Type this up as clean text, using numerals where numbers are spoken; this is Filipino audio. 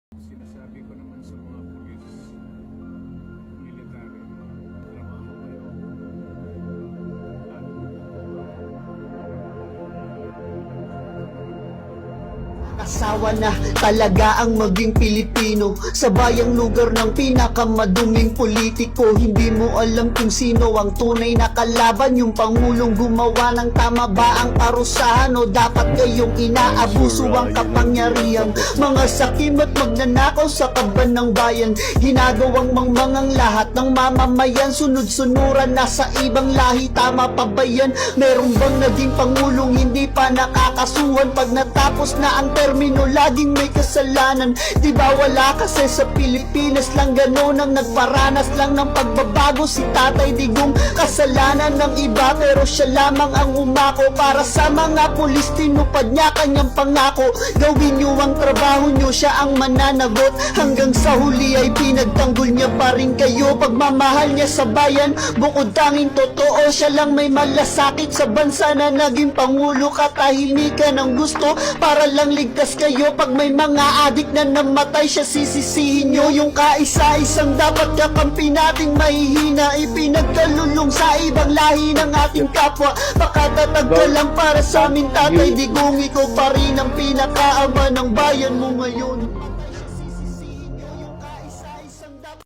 Sinasabi ko naman sa mga pulis, military, trabaho kayo. Asawa na talaga ang maging Pilipino sa bayang lugar ng pinakamaduming politiko. Hindi mo alam kung sino ang tunay na kalaban. Yung pangulong gumawa ng tama ba ang parusahan o dapat kayong inaabuso ang kapangyarihan? Mga sakim at magnanakaw sa kaban ng bayan, ginagawang mangmangang lahat ng mamamayan. Sunod-sunuran na sa ibang lahi, tama pa ba yan? Meron bang naging pangulong hindi pa nakakasuhan? Pag natapos na ang termino, laging may kasalanan. Di ba wala kasi sa Pilipinas lang ganon ang nagparanas lang ng pagbabago. Si Tatay Digong kasalanan ng iba, pero siya lamang ang umako. Para sa mga pulis, tinupad niya kanyang pangako. Gawin niyo ang trabaho niyo, siya ang mananagot. Hanggang sa huli ay pinagtanggol niya pa rin kayo. Pagmamahal niya sa bayan, bukod tanging totoo, siya lang may malasakit sa bansa na naging pangulo. Katahimikan ang gusto para lang ligtas kayo. Pag may mga adik na namatay, siya sisisihin nyo. Yung kaisa-isang dapat kakampi nating mahihina, ipinagkalulong sa ibang lahi ng ating kapwa. Pakatatag ka lang para sa amin, Tatay Digong. Ikaw pa rin ang pinakaama ng bayan mo ngayon.